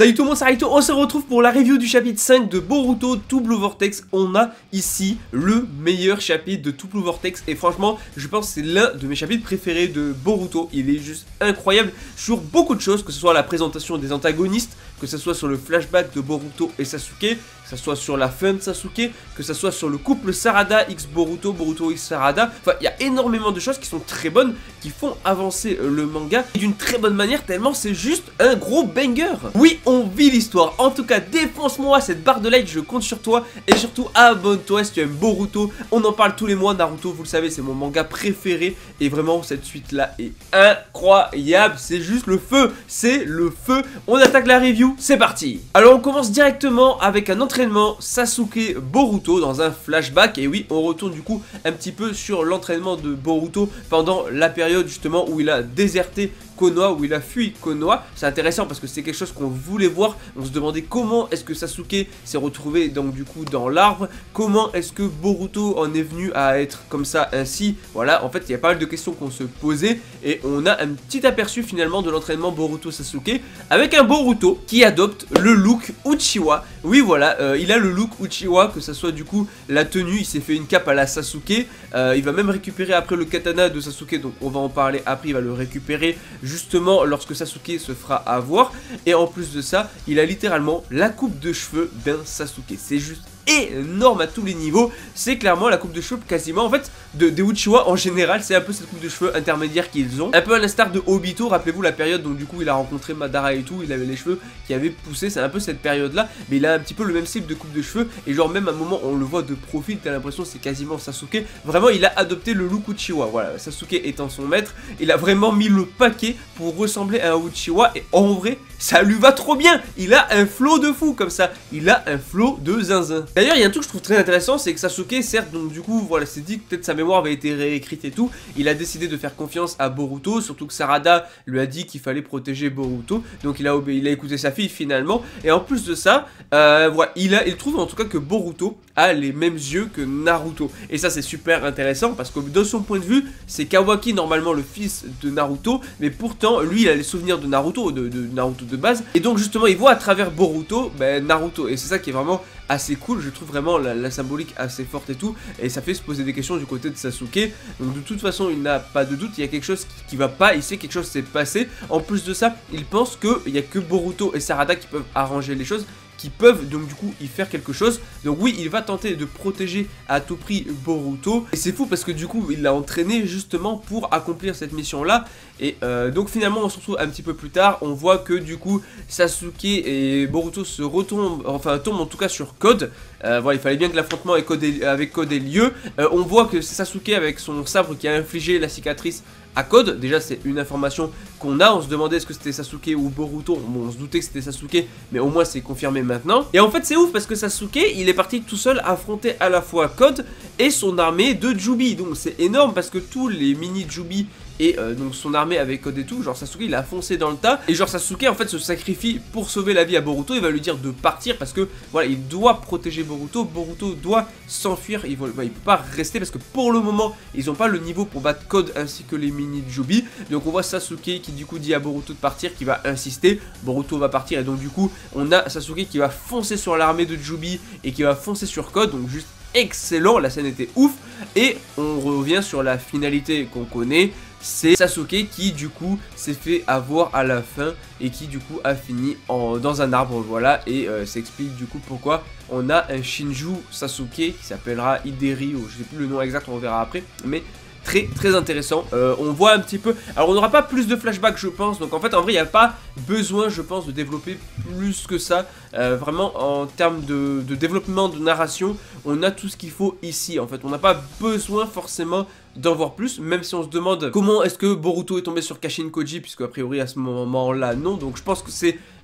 Salut tout le monde, c'est Raito, on se retrouve pour la review du chapitre 5 de Boruto To Blue Vortex. On a ici le meilleur chapitre de To Blue Vortex et franchement je pense que c'est l'un de mes chapitres préférés de Boruto. Il est juste incroyable sur beaucoup de choses, que ce soit la présentation des antagonistes, que ce soit sur le flashback de Boruto et Sasuke, que ce soit sur la fin de Sasuke, que ce soit sur le couple Sarada x Boruto, Boruto x Sarada. Enfin il y a énormément de choses qui sont très bonnes, qui font avancer le manga d'une très bonne manière, tellement c'est juste un gros banger. Oui, on vit l'histoire. En tout cas, défonce-moi cette barre de like, je compte sur toi. Et surtout, abonne-toi si tu aimes Boruto. On en parle tous les mois. Naruto, vous le savez, c'est mon manga préféré. Et vraiment, cette suite-là est incroyable. C'est juste le feu. C'est le feu. On attaque la review. C'est parti. Alors, on commence directement avec un entraînement Sasuke Boruto dans un flashback. Et oui, on retourne du coup un petit peu sur l'entraînement de Boruto pendant la période justement où il a déserté Konoha, où il a fui Konoha. C'est intéressant parce que c'est quelque chose qu'on voulait voir. On se demandait comment est-ce que Sasuke s'est retrouvé donc du coup dans l'arbre, comment est-ce que Boruto en est venu à être comme ça ainsi. Voilà, en fait il y a pas mal de questions qu'on se posait et on a un petit aperçu finalement de l'entraînement Boruto Sasuke avec un Boruto qui adopte le look Uchiwa. Oui voilà, il a le look Uchiwa, que ça soit du coup la tenue, il s'est fait une cape à la Sasuke, il va même récupérer après le katana de Sasuke, donc on va en parler après, il va le récupérer justement lorsque Sasuke se fera avoir. Et en plus de ça, il a littéralement la coupe de cheveux d'un Sasuke. C'est juste énorme à tous les niveaux. C'est clairement la coupe de cheveux quasiment en fait des Uchiwa en général. C'est un peu cette coupe de cheveux intermédiaire qu'ils ont, un peu à l'instar de Obito. Rappelez-vous la période donc du coup il a rencontré Madara et tout, il avait les cheveux qui avaient poussé, c'est un peu cette période là, mais il a un petit peu le même style de coupe de cheveux. Et genre même à un moment on le voit de profil, t'as l'impression c'est quasiment Sasuke. Vraiment il a adopté le look Uchiwa. Voilà, Sasuke étant son maître, il a vraiment mis le paquet pour ressembler à un Uchiwa. Et en vrai ça lui va trop bien. Il a un flow de fou comme ça, il a un flow de zinzin. D'ailleurs il y a un truc que je trouve très intéressant, c'est que Sasuke certes donc du coup voilà c'est dit que peut-être sa mémoire avait été réécrite et tout. Il a décidé de faire confiance à Boruto, surtout que Sarada lui a dit qu'il fallait protéger Boruto. Donc il a écouté sa fille finalement. Et en plus de ça, voilà, il trouve en tout cas que Boruto a les mêmes yeux que Naruto. Et ça c'est super intéressant parce que de son point de vue, c'est Kawaki normalement le fils de Naruto, mais pourtant lui il a les souvenirs de Naruto, de Naruto de base. Et donc justement il voit à travers Boruto Naruto. Et c'est ça qui est vraiment assez cool, je trouve vraiment la symbolique assez forte et tout, et ça fait se poser des questions du côté de Sasuke. Donc de toute façon il n'a pas de doute, il y a quelque chose qui va pas, il sait quelque chose s'est passé. En plus de ça, il pense qu'il n'y a que Boruto et Sarada qui peuvent arranger les choses, qui peuvent donc du coup y faire quelque chose. Donc oui, il va tenter de protéger à tout prix Boruto. Et c'est fou parce que du coup il l'a entraîné justement pour accomplir cette mission là. Et donc finalement on se retrouve un petit peu plus tard. On voit que du coup Sasuke et Boruto se retombent, enfin tombent en tout cas sur Code. Voilà, il fallait bien que l'affrontement avec Code ait lieu. On voit que c'est Sasuke avec son sabre qui a infligé la cicatrice à Code. Déjà c'est une information qu'on a, on se demandait est-ce que c'était Sasuke ou Boruto. Bon, on se doutait que c'était Sasuke, mais au moins c'est confirmé maintenant. Et en fait c'est ouf parce que Sasuke il est parti tout seul affronter à la fois Code et son armée de Jubi. Donc c'est énorme parce que tous les mini Jubi et donc son armée avec Code et tout, genre Sasuke il a foncé dans le tas. Et genre Sasuke en fait se sacrifie pour sauver la vie à Boruto. Il va lui dire de partir parce que voilà il doit protéger Boruto. Boruto doit s'enfuir, il peut pas rester parce que pour le moment ils ont pas le niveau pour battre Code ainsi que les mini Jubi. Donc on voit Sasuke qui du coup dit à Boruto de partir, qui va insister. Boruto va partir et donc du coup on a Sasuke qui va foncer sur l'armée de Jubi et qui va foncer sur Code. Donc juste excellent, la scène était ouf. Et on revient sur la finalité qu'on connaît, c'est Sasuke qui du coup s'est fait avoir à la fin et qui du coup a fini dans un arbre, voilà. Et ça explique du coup pourquoi on a un Shinju Sasuke qui s'appellera Hideri, ou je sais plus le nom exact, on verra après, mais très intéressant. On voit un petit peu, alors on n'aura pas plus de flashbacks je pense, donc en fait en vrai il n'y a pas besoin je pense de développer plus que ça. Vraiment en termes de développement de narration, on a tout ce qu'il faut ici en fait. On n'a pas besoin forcément d'en voir plus, même si on se demande comment est-ce que Boruto est tombé sur Kashin Koji, puisque a priori à ce moment là non. Donc je pense que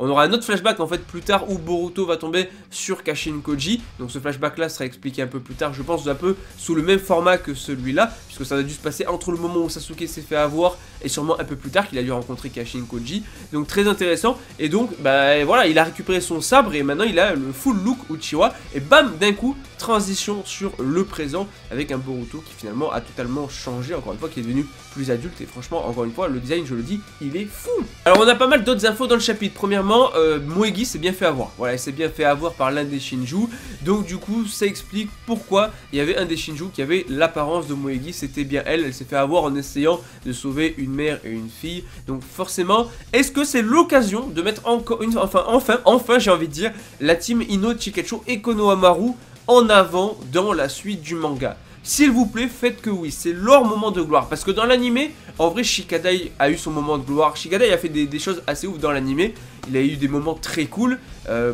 on aura un autre flashback en fait plus tard où Boruto va tomber sur Kashin Koji. Donc ce flashback là sera expliqué un peu plus tard, je pense un peu sous le même format que celui-là, puisque ça a dû se passer entre le moment où Sasuke s'est fait avoir et sûrement un peu plus tard qu'il a dû rencontrer Kashin Koji. Donc très intéressant. Et donc voilà, il a récupéré son sabre et maintenant il a le full look Uchiwa. Et bam, d'un coup transition sur le présent avec un Boruto qui finalement a totalement changé, encore une fois, qui est devenu plus adulte. Et franchement, encore une fois, le design, je le dis, il est fou. Alors on a pas mal d'autres infos dans le chapitre. Premièrement, clairement, Moegi s'est bien fait avoir. Voilà, il s'est bien fait avoir par l'un des Shinju. Donc du coup, ça explique pourquoi il y avait un des Shinju qui avait l'apparence de Moegi. C'était bien elle. Elle s'est fait avoir en essayant de sauver une mère et une fille. Donc forcément, est-ce que c'est l'occasion de mettre encore une... Enfin, j'ai envie de dire, la team Ino, Chikachu et Konohamaru en avant dans la suite du manga? S'il vous plaît, faites que oui, c'est leur moment de gloire. Parce que dans l'animé, en vrai, Shikadai a eu son moment de gloire. Shikadai a fait des choses assez ouf dans l'animé. Il a eu des moments très cool.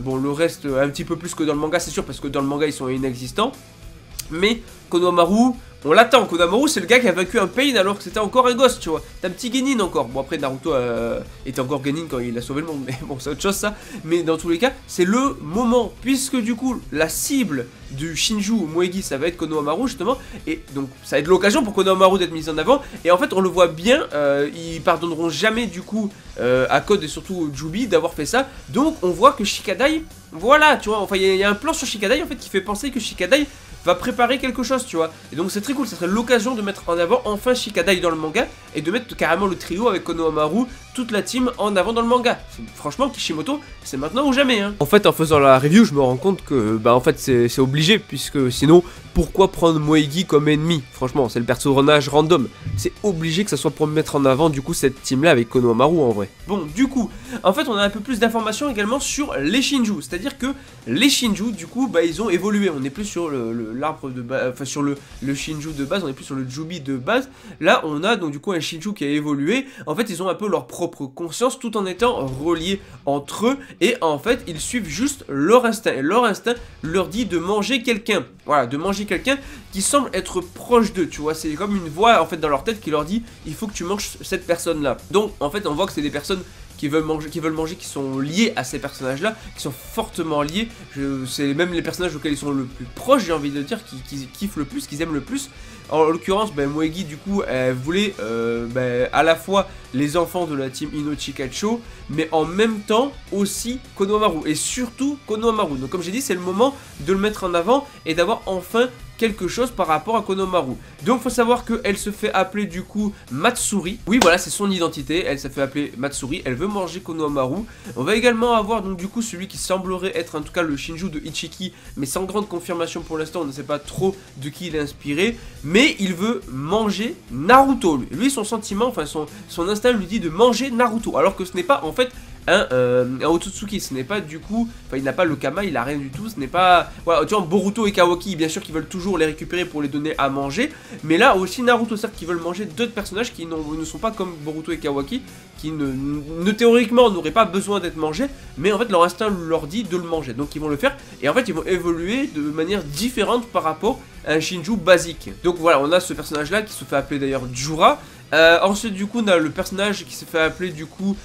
Bon, le reste, un petit peu plus que dans le manga, c'est sûr, parce que dans le manga, ils sont inexistants. Mais Konohamaru, on l'attend. Konohamaru, c'est le gars qui a vaincu un Pain alors que c'était encore un gosse, tu vois. T'as un petit Genin encore. Bon, après, Naruto était encore Genin quand il a sauvé le monde. Mais bon, c'est autre chose, ça. Mais dans tous les cas, c'est le moment. Puisque du coup, la cible du Shinju Moegi, ça va être Konohamaru, justement. Et donc, ça va être l'occasion pour Konohamaru d'être mis en avant. Et en fait, on le voit bien. Ils pardonneront jamais, du coup, à Code et surtout Jubi d'avoir fait ça. Donc, on voit que Shikadai, voilà, tu vois. Enfin, il y a un plan sur Shikadai, en fait, qui fait penser que Shikadai va préparer quelque chose, tu vois. Et donc c'est très cool, ça serait l'occasion de mettre en avant enfin Shikadai dans le manga et de mettre carrément le trio avec Konohamaru, toute la team en avant dans le manga. Franchement, Kishimoto, c'est maintenant ou jamais, hein. En fait, en faisant la review, je me rends compte que, bah en fait, c'est obligé, puisque sinon, pourquoi prendre Moegi comme ennemi? Franchement, c'est le personnage random. C'est obligé que ça soit pour mettre en avant, du coup, cette team-là avec Konohamaru, en vrai. Bon, du coup, en fait, on a un peu plus d'informations également sur les Shinju. C'est-à-dire que les Shinju, du coup, bah, ils ont évolué. On n'est plus sur l'arbre de base, enfin, sur le Shinju de base, on est plus sur le Jubi de base. Là, on a donc, du coup, un Shinju qui a évolué. En fait, ils ont un peu leur propre conscience, tout en étant reliés entre eux. Et en fait, ils suivent juste leur instinct. Et leur instinct leur dit de manger quelqu'un. Voilà, de manger quelqu'un qui semble être proche d'eux, tu vois. C'est comme une voix, en fait, dans leur tête qui leur dit, il faut que tu manges cette personne-là. Donc, en fait, on voit que c'est des personnes qui veulent manger, qui sont liés à ces personnages-là, qui sont fortement liés. C'est même les personnages auxquels ils sont le plus proches, j'ai envie de dire, qui kiffent le plus, qu'ils aiment le plus. En l'occurrence, ben, Moegi, du coup, elle voulait ben, à la fois les enfants de la team Ino Chikacho, mais en même temps aussi Konohamaru, et surtout Konohamaru. Donc comme j'ai dit, c'est le moment de le mettre en avant et d'avoir enfin quelque chose par rapport à Konohamaru. Donc faut savoir qu'elle se fait appeler du coup Matsuri. Oui voilà, c'est son identité, elle se fait appeler Matsuri, elle veut manger Konohamaru. On va également avoir donc du coup celui qui semblerait être en tout cas le Shinju de Ichiki, mais sans grande confirmation pour l'instant, on ne sait pas trop de qui il est inspiré, mais il veut manger Naruto. Lui son sentiment, enfin son instinct lui dit de manger Naruto, alors que ce n'est pas en fait un Otsutsuki, ce n'est pas du coup, enfin il n'a pas le Kama, il a rien du tout, ce n'est pas, voilà, tu vois, Boruto et Kawaki, bien sûr qu'ils veulent toujours les récupérer pour les donner à manger, mais là aussi Naruto, certes qu'ils veulent manger d'autres personnages qui ne sont pas comme Boruto et Kawaki, qui théoriquement n'auraient pas besoin d'être mangés, mais en fait leur instinct leur dit de le manger, donc ils vont le faire, et en fait ils vont évoluer de manière différente par rapport à un Shinju basique. Donc voilà, on a ce personnage là qui se fait appeler d'ailleurs Jura. Ensuite du coup on a le personnage qui se fait appeler du coup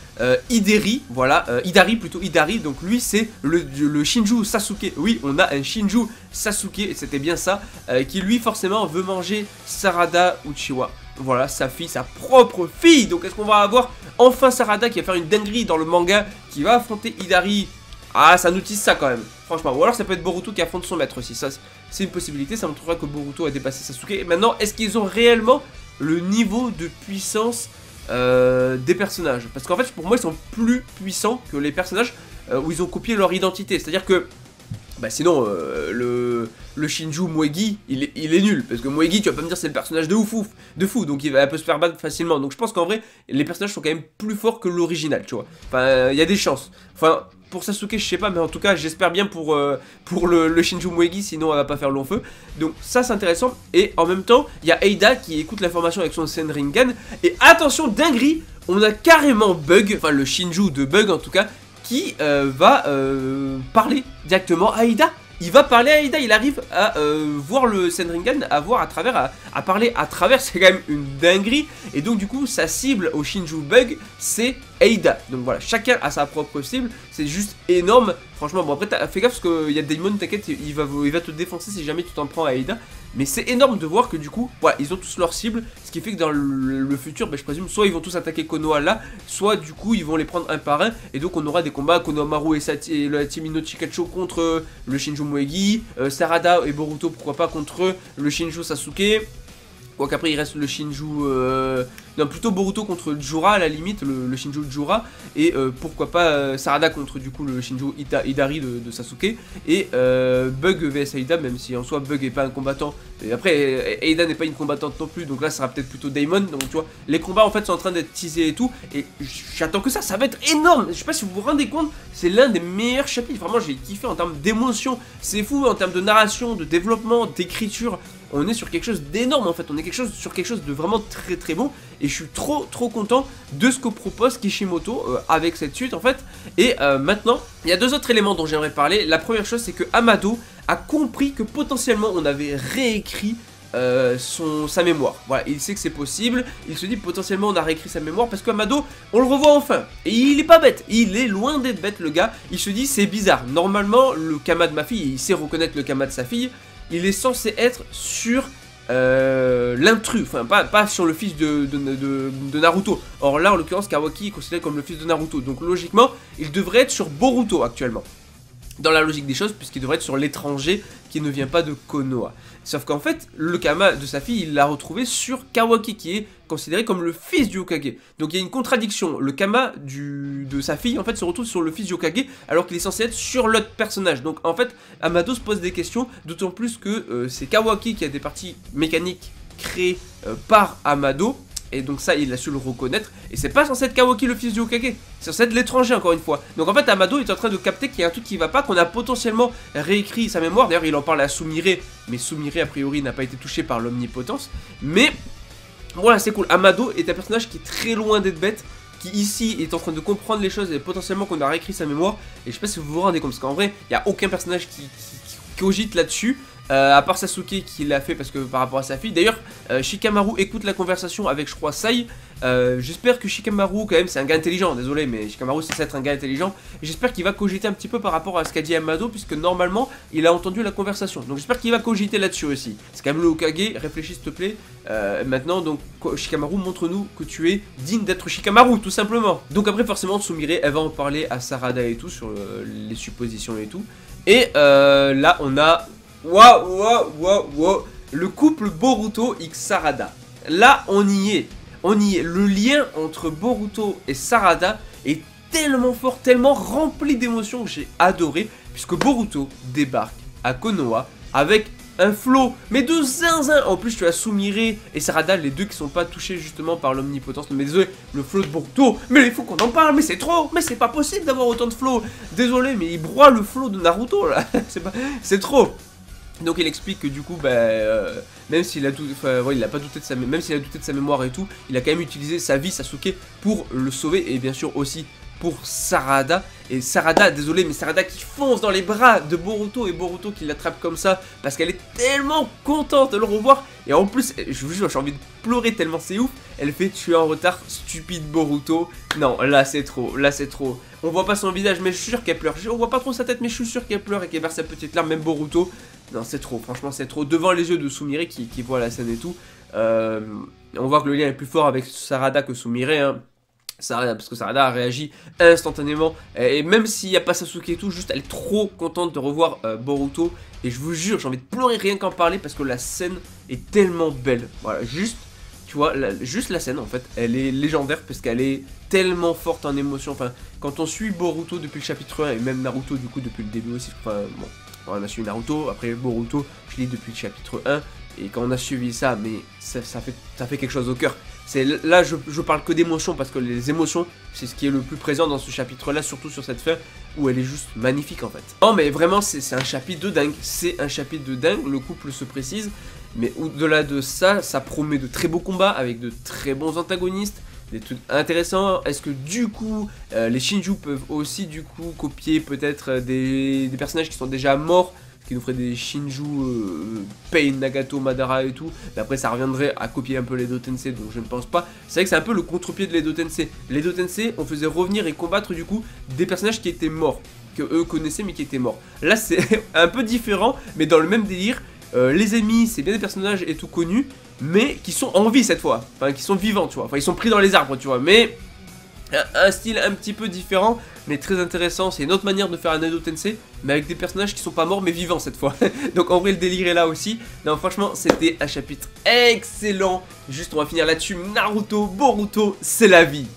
Hidari, voilà, Hidari, donc lui c'est le Shinju Sasuke, oui on a un Shinju Sasuke, et c'était bien ça, qui lui forcément veut manger Sarada Uchiwa, voilà, sa fille, sa propre fille. Donc est-ce qu'on va avoir enfin Sarada qui va faire une dinguerie dans le manga, qui va affronter Hidari? Ah, ça nous tisse ça quand même, franchement. Ou alors ça peut être Boruto qui affronte son maître aussi, ça c'est une possibilité, ça montrera que Boruto a dépassé Sasuke. Et maintenant, est-ce qu'ils ont réellement le niveau de puissance des personnages? Parce qu'en fait, pour moi, ils sont plus puissants que les personnages où ils ont copié leur identité. C'est-à-dire que, bah sinon, le Shinju Moegi, il est nul. Parce que Moegi, tu vas pas me dire c'est le personnage de fou. Donc il peut se faire battre facilement. Donc je pense qu'en vrai, les personnages sont quand même plus forts que l'original, tu vois. Enfin, il y a des chances. Enfin, pour Sasuke, je sais pas, mais en tout cas, j'espère bien pour le Shinju Moegi, sinon elle va pas faire long feu. Donc ça, c'est intéressant. Et en même temps, il y a Eida qui écoute l'information avec son Senringan. Et attention, dinguerie, on a carrément Bug, enfin le Shinju de Bug en tout cas, qui va parler directement à Eida. Il va parler à Eida, il arrive à voir le Senringan, à parler à travers, c'est quand même une dinguerie. Et donc du coup, sa cible au Shinju Bug, c'est Eida. Donc voilà, chacun a sa propre cible, c'est juste énorme. Franchement, bon après, fais gaffe parce qu'il y a Daemon, t'inquiète, il va te défoncer si jamais tu t'en prends à Eida. Mais c'est énorme de voir que du coup, voilà, ils ont tous leur cible, ce qui fait que dans le futur, bah, je présume, soit ils vont tous attaquer Konoha là, soit du coup ils vont les prendre un par un, et donc on aura des combats Konohamaru et la team Ino Chikacho contre le Shinju Moegi, Sarada et Boruto pourquoi pas contre le Shinju Sasuke. Quoique après il reste le Shinju, non plutôt Boruto contre Jura à la limite, le Shinju de Jura, et pourquoi pas Sarada contre du coup le Shinju Hidari de Sasuke, et Bug vs Aida, même si en soi Bug est pas un combattant, et après Aida n'est pas une combattante non plus, donc là ça sera peut-être plutôt Daimon, donc tu vois, les combats en fait sont en train d'être teasés et tout, et j'attends que ça va être énorme, je sais pas si vous vous rendez compte, c'est l'un des meilleurs chapitres, vraiment j'ai kiffé en termes d'émotion, c'est fou en termes de narration, de développement, d'écriture. On est sur quelque chose d'énorme en fait, on est sur quelque chose de vraiment très très bon et je suis trop content de ce que propose Kishimoto avec cette suite en fait. Et maintenant, il y a deux autres éléments dont j'aimerais parler. La première chose c'est que Amado a compris que potentiellement on avait réécrit sa mémoire. Voilà, il sait que c'est possible, il se dit potentiellement on a réécrit sa mémoire parce qu'Amado, on le revoit enfin. Et il est pas bête, il est loin d'être bête le gars, il se dit c'est bizarre. Normalement, le Kama de ma fille, il sait reconnaître le Kama de sa fille. Il est censé être sur l'intrus, enfin pas sur le fils de Naruto. Or là en l'occurrence Kawaki est considéré comme le fils de Naruto, donc logiquement il devrait être sur Boruto actuellement. Dans la logique des choses, puisqu'il devrait être sur l'étranger qui ne vient pas de Konoha. Sauf qu'en fait, le Kama de sa fille, il l'a retrouvé sur Kawaki, qui est considéré comme le fils du Hokage. Donc il y a une contradiction, le Kama de sa fille, en fait, se retrouve sur le fils du Hokage, alors qu'il est censé être sur l'autre personnage. Donc en fait, Amado se pose des questions, d'autant plus que c'est Kawaki qui a des parties mécaniques créées par Amado. Et donc ça, il a su le reconnaître. Et c'est pas censé être Kawaki le fils du Hokage, c'est censé être l'étranger encore une fois. Donc en fait, Amado est en train de capter qu'il y a un truc qui va pas, qu'on a potentiellement réécrit sa mémoire. D'ailleurs, il en parle à Sumire, mais Sumire a priori n'a pas été touché par l'omnipotence. Mais voilà, c'est cool. Amado est un personnage qui est très loin d'être bête, qui ici est en train de comprendre les choses et potentiellement qu'on a réécrit sa mémoire. Et je sais pas si vous vous rendez compte, parce qu'en vrai, il n'y a aucun personnage qui cogite là-dessus. À part Sasuke qui l'a fait parce que par rapport à sa fille. D'ailleurs, Shikamaru écoute la conversation avec, je crois, Sai. J'espère que Shikamaru, quand même, c'est un gars intelligent. Désolé, mais Shikamaru, c'est être un gars intelligent. J'espère qu'il va cogiter un petit peu par rapport à ce qu'a dit Amado, puisque normalement, il a entendu la conversation. Donc j'espère qu'il va cogiter là-dessus aussi. C'est quand même le Hokage. Réfléchis, s'il te plaît. Maintenant, donc, Shikamaru, montre-nous que tu es digne d'être Shikamaru, tout simplement. Donc après, forcément, Sumire, elle va en parler à Sarada et tout, sur les suppositions et tout. Et là, on a... Waouh, le couple Boruto x Sarada. Là, on y est. Le lien entre Boruto et Sarada est tellement fort, tellement rempli d'émotions que j'ai adoré. Puisque Boruto débarque à Konoha avec un flow, mais de zinzin. En plus, tu as Sumire et Sarada, les deux qui sont pas touchés justement par l'omnipotence. Mais désolé, le flow de Boruto, mais il faut qu'on en parle, mais c'est trop, mais c'est pas possible d'avoir autant de flow. Désolé, mais il broie le flow de Naruto là, c'est trop. Donc il explique que du coup, même s'il a il a pas douté de sa, même s'il a douté de sa mémoire et tout, il a quand même utilisé sa vie, Sasuke, pour le sauver et bien sûr aussi pour Sarada. Et Sarada, désolé, mais Sarada qui fonce dans les bras de Boruto et Boruto qui l'attrape comme ça parce qu'elle est tellement contente de le revoir. Et en plus, je vous jure, j'ai envie de pleurer tellement c'est ouf. Elle fait tu es en retard, stupide Boruto. Non, là c'est trop, là c'est trop. On voit pas son visage, mais je suis sûr qu'elle pleure. On voit pas trop sa tête, mais je suis sûr qu'elle pleure et qu'elle verse sa petite larme, même Boruto. Non, c'est trop, franchement c'est trop. Devant les yeux de Sumire qui voit la scène et tout. On voit que le lien est plus fort avec Sarada que Sumire, hein. Sarada, parce que Sarada a réagi instantanément. Et même s'il n'y a pas Sasuke et tout, juste elle est trop contente de revoir Boruto. Et je vous jure, j'ai envie de pleurer rien qu'en parler parce que la scène est tellement belle. Voilà, juste, tu vois, juste la scène en fait, elle est légendaire parce qu'elle est tellement forte en émotion. Enfin, quand on suit Boruto depuis le chapitre 1 et même Naruto du coup depuis le début aussi. Enfin, bon, on a suivi Naruto, après Boruto, je lis depuis le chapitre 1. Et quand on a suivi ça, mais ça fait quelque chose au cœur. Là, je parle que d'émotions, parce que les émotions, c'est ce qui est le plus présent dans ce chapitre-là, surtout sur cette fin, où elle est juste magnifique, en fait. Non, mais vraiment, c'est un chapitre de dingue. C'est un chapitre de dingue, le couple se précise. Mais au-delà de ça, ça promet de très beaux combats, avec de très bons antagonistes, des trucs intéressants. Est-ce que, du coup, les Shinju peuvent aussi, du coup, copier peut-être des personnages qui sont déjà morts, qui nous ferait des Shinju, Pain, Nagato, Madara et tout. Mais après ça reviendrait à copier un peu les Edo Tensei, donc je ne pense pas. C'est vrai que c'est un peu le contre-pied de l'Edo Tensei. Les Edo Tensei, on faisait revenir et combattre du coup des personnages qui étaient morts, que eux connaissaient mais qui étaient morts. Là c'est un peu différent, mais dans le même délire. Les ennemis, c'est bien des personnages et tout connus, mais qui sont en vie cette fois. Enfin, qui sont vivants, tu vois. Enfin, ils sont pris dans les arbres, tu vois. Mais un style un petit peu différent, mais très intéressant. C'est une autre manière de faire un Edo Tensei, mais avec des personnages qui sont pas morts mais vivants cette fois. Donc en vrai le délire est là aussi. Non franchement c'était un chapitre excellent. Juste on va finir là-dessus. Naruto, Boruto, c'est la vie.